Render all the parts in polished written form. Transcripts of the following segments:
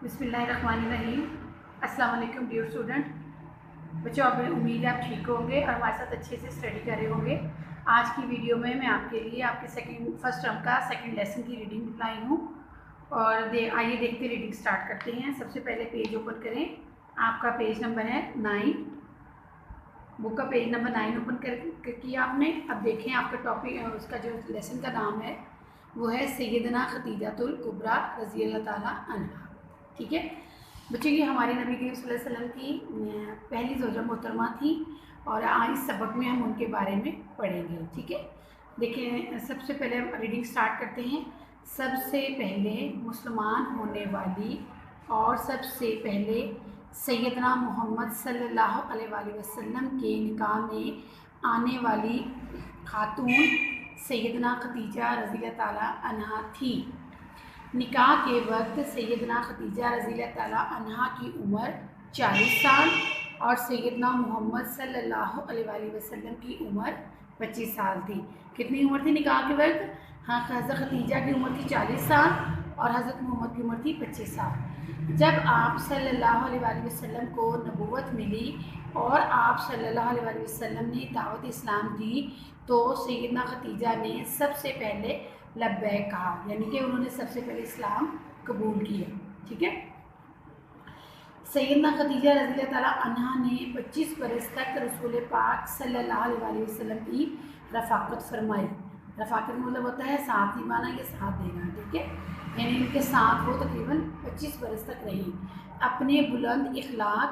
बिस्मिल्लाहिर्रहमानिर्रहीम। अस्सलाम वालेकुम डियर स्टूडेंट। बच्चों, अब उम्मीद है आप ठीक होंगे और हमारे साथ अच्छे से स्टडी कर रहे होंगे। आज की वीडियो में मैं आपके लिए आपके फर्स्ट टर्म का सेकंड लेसन की रीडिंग लाई हूँ और आइए देखते रीडिंग स्टार्ट करते हैं। सबसे पहले पेज ओपन करें। आपका पेज नंबर है 9। बुक का पेज नंबर 9 ओपन कर किया आपने। अब देखें आपका टॉपिक, उसका जो लेसन का नाम है वो है सैयदना खदीजतुल कुबरा रज़ी अल्लाह ताला अन्हा। ठीक है बच्चों, ये हमारे नबी करीम सल्लल्लाहु अलैहि वसल्लम की पहली ज़ौजा मोहतरमा थी और आज इस सबक में हम उनके बारे में पढ़ेंगे। ठीक है, देखिए सबसे पहले हम रीडिंग स्टार्ट करते हैं। सबसे पहले मुसलमान होने वाली और सबसे पहले सैयदना मोहम्मद सल्लल्लाहु अलैहि वसल्लम के निकाह में आने वाली खातून सैयदना खदीजा रज़ी अल्लाह ताला अन्हा थी। निकाह के वक्त सैयदना खदीजा रज़ी अल्लाह ताला अन्हा की उम्र 40 साल और सैयदना मोहम्मद सल्लल्लाहु अलैहि वसल्लम की उम्र 25 साल थी। कितनी उम्र थी निकाह के वक्त? हाँ, हज़रत खदीजा की उम्र थी 40 साल और हज़रत मोहम्मद की उम्र थी 25 साल। जब आप सल्लल्लाहु अलैहि वसल्लम को नबूवत मिली और आप सल्लल्लाहु अलैहि वसल्लम ने दावत इस्लाम दी तो सैयदना खदीजा ने सबसे पहले लब्बैक कहा, यानी कि उन्होंने सबसे पहले इस्लाम कबूल किया। ठीक है, सैयदना खदीजा रज़ी अल्लाह ताला अन्हा ने 25 बरस तक रसूल पाक सल्लल्लाहु अलैहि वसल्लम की रफ़ाकत फरमाई। रफ़ाकत मतलब होता है साथ निभाना या साथ देना। ठीक है, यानी उनके साथ वो तकरीबन 25 बरस तक रही। अपने बुलंद इखलाक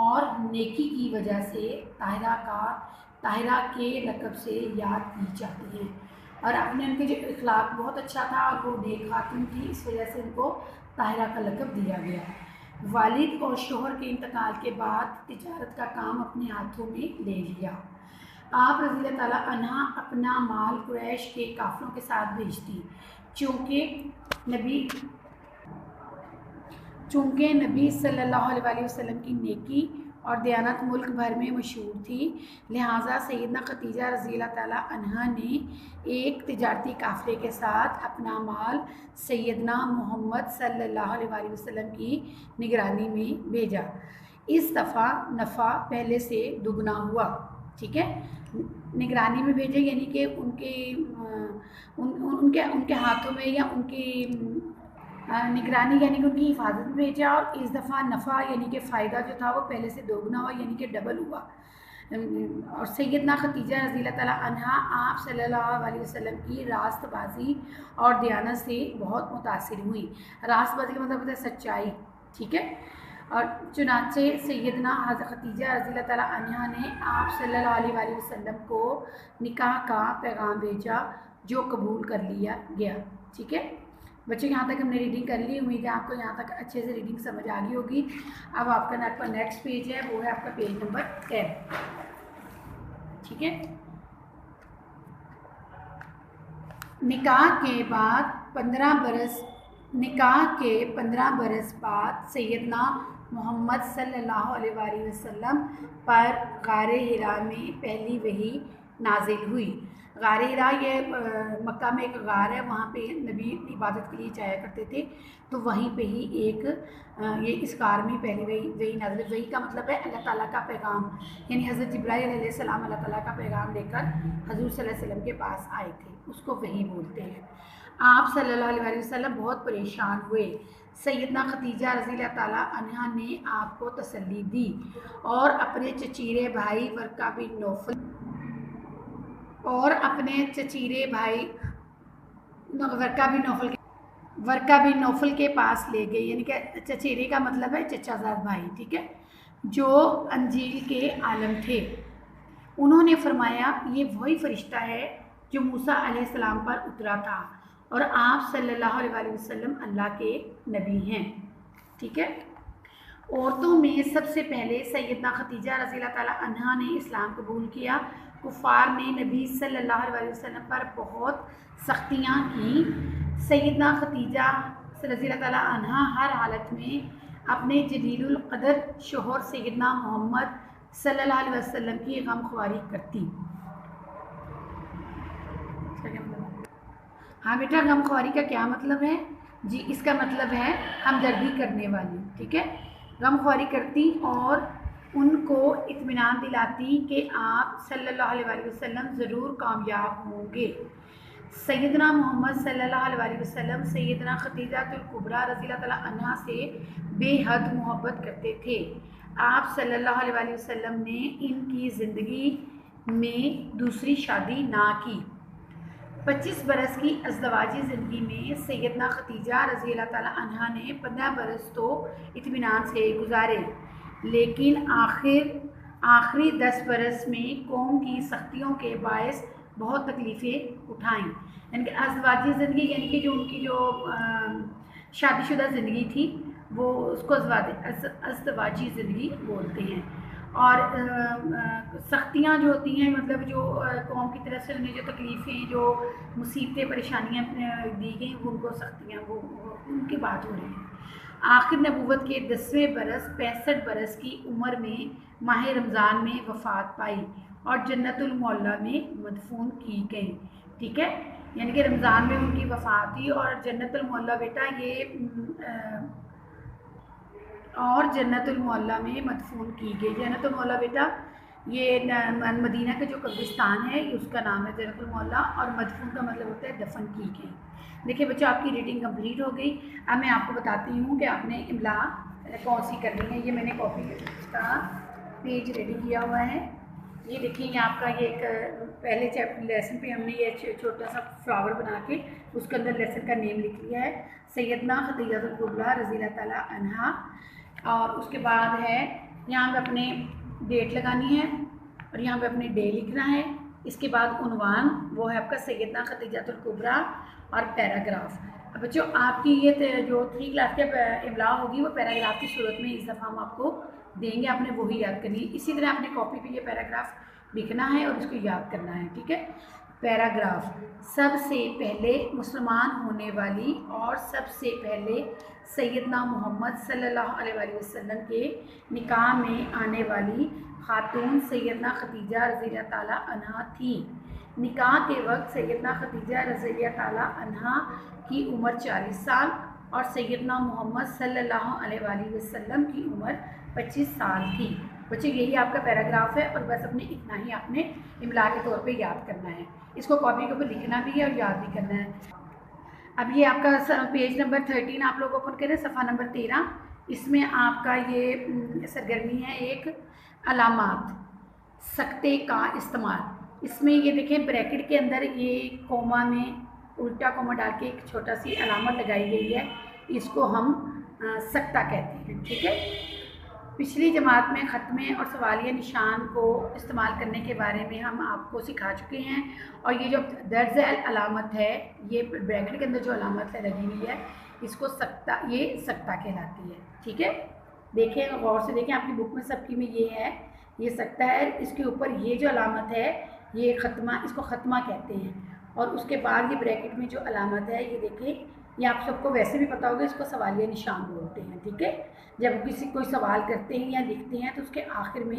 और नेकी की वजह से ताहिरा के लक़ब से याद की जाती हैं और अपने उनके जो इखलाक बहुत अच्छा था और वो नेक खातून थी, इस वजह से उनको ताहिरा का लक़ब दिया गया। वालिद और शोहर के इंतकाल के बाद तिजारत का काम अपने हाथों में ले लिया। आप रज़ी अल्लाह ताला अन्हा अपना माल कुरैश के काफ़िलों के साथ भेजती। चूँकि नबी सल्लल्लाहु अलैहि वसल्लम की नेकी और दयानत मुल्क भर में मशहूर थी, लिहाजा सैयदना खदीजा रज़ी अल्लाह ताला अन्हा ने एक तिजारती काफ़िले के साथ अपना माल सैयदना मोहम्मद सल्लल्लाहु अलैहि वसल्लम की निगरानी में भेजा। इस दफ़ा नफ़ा पहले से दुगना हुआ। ठीक है, निगरानी में भेजे यानी कि उनके हाथों में या उनकी निगरानी यानी कि उनकी हिफाजत में भेजा और इस दफ़ा नफ़ा यानी कि फ़ायदा जो था वो पहले से दोगुना हुआ, यानी कि डबल हुआ। और सैयदना खदीजा रज़ी अल्लाह ताला अन्हा आप सल्लल्लाहु अलैहि वसल्लम की रास्तबाजी और दयानत से बहुत मुतासिर हुई। रास्तबाजी का मतलब होता है सच्चाई। ठीक है, और चुनाचे सैयदना हज़रत खदीजा रज़ी अल्लाह ताला अन्हा ने आप सल्लल्लाहु अलैहि वसल्लम को निकाह का पैगाम भेजा जो कबूल कर लिया गया। ठीक है बच्चों, यहाँ तक हमने रीडिंग कर ली। उम्मीद है आपको यहाँ तक अच्छे से रीडिंग समझ आ गई होगी। अब आपका नेक्स्ट पेज है, वो है आपका पेज नंबर 10। ठीक है, निकाह के 15 बरस बाद सैयदना मोहम्मद सल्लल्लाहु अलैहि वसल्लम पर गारे हिरा में पहली वही नाजिल हुई। गारे हिरा ये मक्का में एक गार है, वहाँ पे नबी इबादत के लिए जाया करते थे, तो वहीं पे ही ये इस गार में पहली वही नाजिल। वही का मतलब है अल्लाह ताला का पैगाम, यानी हज़रत जिब्राईल अलैहिस्सलाम अल्लाह ताला का पैगाम लेकर हज़ूर सल्लल्लाहु अलैहि वसल्लम के पास आए थे, उसको वही बोलते हैं। आप सल्लल्लाहु अलैहि वसल्लम बहुत परेशान हुए। सैयदना खदीजा रज़ी अल्लाह ताला अन्हा ने आपको तसल्ली दी और अपने चचेरे भाई वर्का बिन नौफल के पास ले गए, यानी कि चचेरे का मतलब है चचाजाद भाई। ठीक है, जो अंजील के आलम थे। उन्होंने फरमाया ये वही फ़रिश्ता है जो मूसा अलैहिस्सलाम पर उतरा था और आप सल्लल्लाहु अलैहि वसल्लम अल्लाह के नबी हैं। ठीक है, औरतों में सबसे पहले सैयदना खदीजा रज़ी अल्लाह ताला अन्हा ने इस्लाम कबूल किया। कुफ़ार ने नबी सल्लल्लाहु अलैहि वसल्लम पर बहुत सख्तियाँ की। सैयदना खदीजा रज़ी अल्लाह ताला अन्हा हर हालत में अपने जलीलुल क़दर शोहर सैयदना मोहम्मद सल्लल्लाहु अलैहि वसल्लम की गमख्वारी करती। हाँ बेटा, गमख्वारी का क्या मतलब है? जी, इसका मतलब है हमदर्दी करने वाली, ठीक है। गमख्वारी करती और उनको इत्मीनान दिलाती कि आप सल्लल्लाहु अलैहि वसल्लम ज़रूर कामयाब होंगे। सैयदना मोहम्मद सल्लल्लाहु अलैहि वसल्लम सैयदना खदीजातुल कुबरा रज़ियल्लाहु तआला अन्हा से बेहद मोहब्बत करते थे। आप सल्लल्लाहु अलैहि वसल्लम ने इनकी ज़िंदगी में दूसरी शादी ना की। 25 बरस की अज़दवाजी ज़िंदगी में सैयदना खदीजा रज़ियल्लाहु तआला अन्हा ने 15 बरस तो इत्मीनान से गुजारे, लेकिन आखिरी 10 बरस में कौम की सख्तियों के बायस बहुत तकलीफ़ें उठाईं। यानी कि अज़दवाजी ज़िंदगी यानी कि जो उनकी जो शादीशुदा ज़िंदगी थी वो उसको अज़दवाजी ज़िंदगी बोलते हैं। और सख्तियाँ जो होती हैं मतलब जो कौम की तरफ से उन्हें जो तकलीफ़ें जो मुसीबतें परेशानियाँ दी गई वो उनको सख्तियाँ वो उनकी बात हो रही है। आखिर नबूवत के 10वें बरस 65 बरस की उम्र में माह रमज़ान में वफ़ात पाई और जन्नतुल मौला में मदफून की गई, ठीक है। यानी कि रमज़ान में उनकी वफ़ात हुई और जन्नतुल मौला बेटा और जन्नतुल मौला में मदफून की गई। जन्नतुल मौला बेटा ये मदीना का जो कब्रिस्तान है उसका नाम है जन्नतुल मौला, और मदफून का मतलब होता है दफन की गई। देखिए बच्चों, आपकी रीडिंग कंप्लीट हो गई। अब मैं आपको बताती हूँ कि आपने इमला कौन सी करनी है। ये मैंने कॉपी का पेज रेडी किया हुआ है। ये देखिए, ये आपका ये एक पहले चैप्टर लेसन पे हमने ये छोटा सा फ्लावर बना के उसके अंदर लेसन का नेम लिख लिया है, सैयदना खदीजातुल कुबरा रज़ियल्लाहु तआला अन्हा। और उसके बाद है यहाँ पे अपने डेट लगानी है और यहाँ पे अपने डे लिखना है। इसके बाद उन्वान वो है आपका सैयदना खदीजातुल कुबरा और पैराग्राफ। अब बच्चों, आपकी ये जो 3 क्लास के इमला होगी वो पैराग्राफ की सूरत में इस दफ़ा हम आपको देंगे, आपने वही याद करनी है। इसी तरह अपने कॉपी पे ये पैराग्राफ लिखना है और उसको याद करना है, ठीक है। पैराग्राफ, सबसे पहले मुसलमान होने वाली और सबसे पहले सैयदना मोहम्मद सल्लल्लाहु अलैहि वसल्लम के निकाह में आने वाली खातून सैयदना खदीजा रज़ियल्लाहु तआला अन्हा थी। निकाह के वक्त सैयदना खदीजा रज़ियल्लाहु तआला अन्हा की उम्र 40 साल और सैयदना मोहम्मद सल्लल्लाहु अलैहि वसल्लम की उम्र 25 साल थी। बच्चे, यही आपका पैराग्राफ है और बस अपने इतना ही आपने इमला के तौर पे याद करना है। इसको कॉपी के ऊपर लिखना भी है और याद भी करना है। अब ये आपका पेज नंबर 13 आप लोग ओपन करें, सफ़ा नंबर 13। इसमें आपका ये सरगर्मी है एक अलामात सख्ते का इस्तेमाल। इसमें ये देखें ब्रैकेट के अंदर ये कोमा में उल्टा कोमा डाल के एक छोटा सी अलामत लगाई गई है, इसको हम सख्ता कहते हैं, ठीक है। पिछली जमात में ख़त्मे और सवालिया निशान को इस्तेमाल करने के बारे में हम आपको सिखा चुके हैं। और ये जो दर्ज अलामत है, ये ब्रैकेट के अंदर जो अलामत है लगी हुई है, इसको सख्ता, ये सख्ता कहलाती है, ठीक है। देखें, गौर से देखें, आपकी बुक में सबकी में ये है, ये सख्ता है। इसके ऊपर ये जो अलामत है ये ख़त्मा, इसको ख़त्मा कहते हैं। और उसके बाद ये ब्रैकेट में जो अलामत है ये देखें, ये आप सबको वैसे भी पता होगा, इसको सवालिया निशान बोलते हैं, ठीक है। जब किसी कोई सवाल करते हैं या लिखते हैं तो उसके आखिर में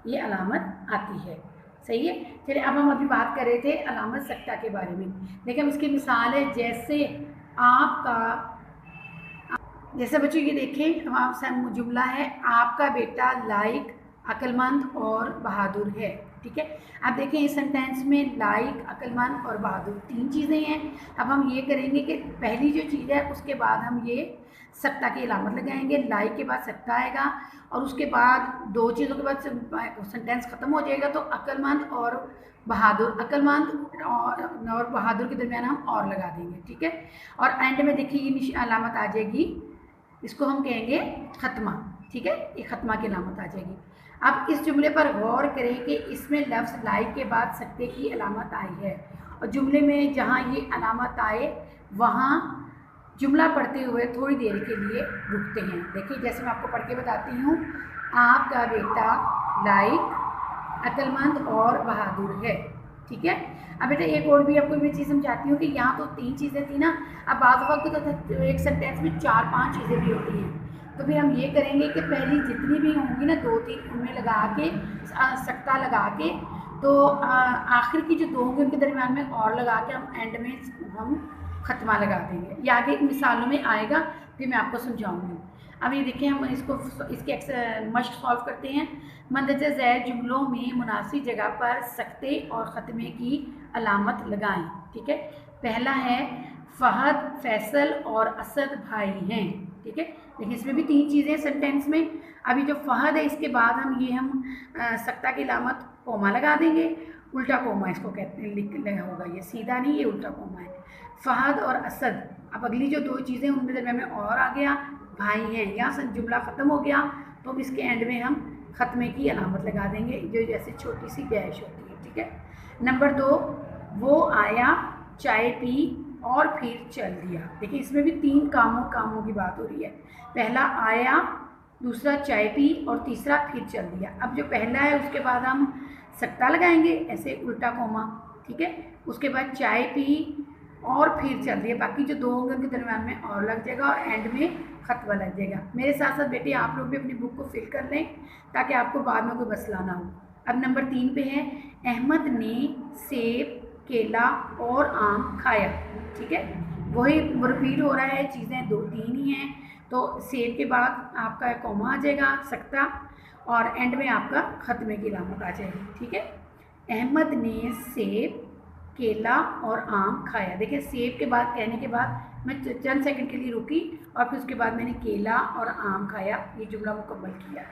ये अलामत आती है, सही है। चलिए, अब हम अभी बात कर रहे थे अलामत सख्ता के बारे में। देखिए, हम इसकी मिसाल है, जैसे बच्चों ये देखें, हमारा जुमला है, आपका बेटा लाइक, अक्लमंद और बहादुर है, ठीक है। अब देखें इस सेंटेंस में लाइक, अक्लमंद और बहादुर 3 चीज़ें हैं। अब हम ये करेंगे कि पहली जो चीज़ है उसके बाद हम ये सख्ता की अलामत लगाएंगे, लाइक के बाद सख्ता आएगा और उसके बाद 2 चीज़ों के बाद सेंटेंस ख़त्म हो जाएगा तो अक्लमंद और बहादुर, अक्लमंद और बहादुर के दरमियान हम और लगा देंगे, ठीक है। और एंड में देखिए ये अलामत आ जाएगी, इसको हम कहेंगे ख़त्मा, ठीक है। ये ख़त्मा की अलामत आ जाएगी। अब इस जुमले पर गौर करें कि इसमें लफ्ज़ लाइक के बाद सख्ते की अलामत आई है और जुमले में जहाँ ये अलामत आए वहाँ जुमला पढ़ते हुए थोड़ी देर के लिए रुकते हैं। देखिए, जैसे मैं आपको पढ़ के बताती हूँ, आपका बेटा लाइक, अक्लमंद और बहादुर है, ठीक है। अब बेटा एक और भी आपको मैं चीज़ समझाती हूँ कि यहाँ तो 3 चीज़ें थी ना, अब बाद वक्त तो एक सेंटेंस में 4-5 चीज़ें भी होती हैं। तो फिर हम ये करेंगे कि पहली जितनी भी होंगी ना 2-3 उनमें लगा के सख्ता लगा के, तो आखिर की जो 2 होंगे उनके दरमियान में और लगा के हम एंड में हम ख़त्मा लगा देंगे। ये आगे मिसालों में आएगा, फिर मैं आपको समझाऊंगी। अब ये देखिए, हम इसको इसके मश्क सॉल्व करते हैं। मंदरजा ज़ैल जुमलों में मुनासिब जगह पर सकते और ख़त्मे की अलामत लगाएं। ठीक है, पहला है फ़हद, फैसल और असद भाई हैं। ठीक है, लेकिन इसमें भी 3 चीज़ें सेंटेंस में। अभी जो फ़हद है इसके बाद हम सकता की अलामत कोमा लगा देंगे, उल्टा कोमा इसको कहते हैं, लिख होगा, ये सीधा नहीं, ये उल्टा कोमा है। फ़हद और असद, अब अगली जो 2 चीज़ें उनके दरमियान में और आ गया, भाई हैं, यहाँ से जुमला ख़त्म हो गया, तो अब इसके एंड में हम ख़त्मे की अलामत लगा देंगे, जो जैसे छोटी सी डैश होती है। ठीक है, नंबर 2, वो आया, चाय पी और फिर चल दिया। देखिए, इसमें भी 3 कामों की बात हो रही है। पहला आया, दूसरा चाय पी और तीसरा फिर चल दिया। अब जो पहला है उसके बाद हम सकता लगाएंगे, ऐसे उल्टा कोमा। ठीक है, उसके बाद चाय पी और फिर चल दिया, बाकी जो 2 होंगे उनके दरम्यान में और लग जाएगा और एंड में ख़त्मा लग जाएगा। मेरे साथ साथ बेटे आप लोग भी अपनी बुक को फिल कर लें ताकि आपको बाद में कोई मसला ना हो। अब नंबर 3 पे है अहमद ने सेब, केला और आम खाया। ठीक है, वही रिपीट हो रहा है, चीज़ें 2-3 ही हैं। तो सेब के बाद आपका कोमा आ जाएगा, सकता, और एंड में आपका ख़त्मे की अलामत आ जाएगी। ठीक है, अहमद ने सेब, केला और आम खाया। देखिए, सेब के बाद कहने के बाद मैं चंद सेकंड के लिए रुकी और फिर उसके बाद मैंने केला और आम खाया, ये जुमला मुकम्मल किया।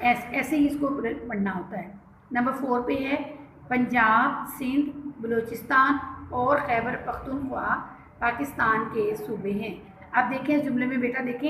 ऐसे ही इसको पढ़ना होता है। नंबर 4 पे है पंजाब, सिंध, बलूचिस्तान और खैबर पख्तूनख्वा पाकिस्तान के सूबे हैं। अब देखें, इस जुमले में बेटा देखें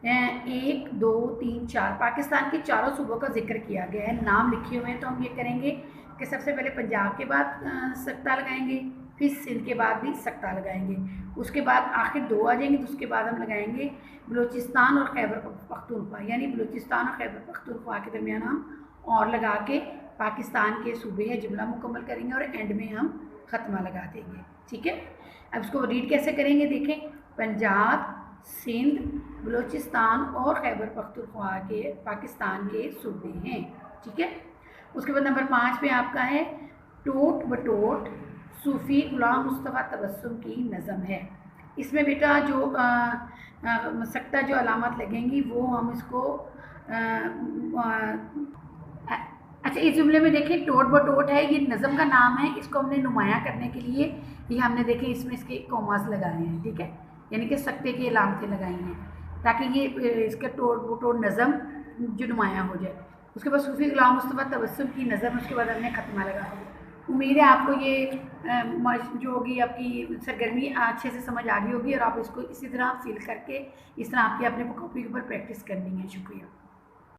1, 2, 3, 4 पाकिस्तान के 4 सूबों का जिक्र किया गया है, नाम लिखे हुए हैं। तो हम ये करेंगे कि सबसे पहले पंजाब के बाद सकता लगाएंगे, फिर सिंध के बाद भी सकता लगाएंगे, उसके बाद आखिर 2 आ जाएंगे, तो उसके बाद हम लगाएंगे बलूचिस्तान और खैबर पख्तूनख्वा, यानी बलूचिस्तान और खैबर पख्तूनख्वा के दरमियान हम और लगा के पाकिस्तान के सूबे है जुमला मुकम्मल करेंगे और एंड में हम ख़त्मा लगा देंगे। ठीक है, अब इसको रीड कैसे करेंगे, देखें, पंजाब, सिंध, बलूचिस्तान और खैबर पख्तूनख्वा के पाकिस्तान के सूबे हैं। ठीक है, उसके बाद नंबर 5 पे आपका है टोट बटोट सूफ़ी गुलाम मुस्तफ़ा तबस्सुम की नज़म है। इसमें बेटा जो सकता जो अलामत लगेंगी वो हम इसको अच्छा, इस जुमले में देखिए टोट बटोट है, ये नज़म का नाम है। इसको हमने नुमाया करने के लिए ये हमने देखे इसमें इसके कोमास लगाए हैं। ठीक है, यानी कि सकते की अलामतें लगाई हैं ताकि ये इसका टोट बटोट नज़म जो नुमाया हो जाए। उसके बाद सूफ़ी गुलाम मुस्तफ़ा तबस्सुम की नज़म, उसके बाद हमने ख़त्मा लगा दिया। उम्मीद है आपको ये जो होगी आपकी सरगर्मी अच्छे से समझ आ गई होगी और आप इसको इसी तरह फील करके इस तरह आपकी अपने कॉपी के ऊपर प्रैक्टिस करनी है। शुक्रिया।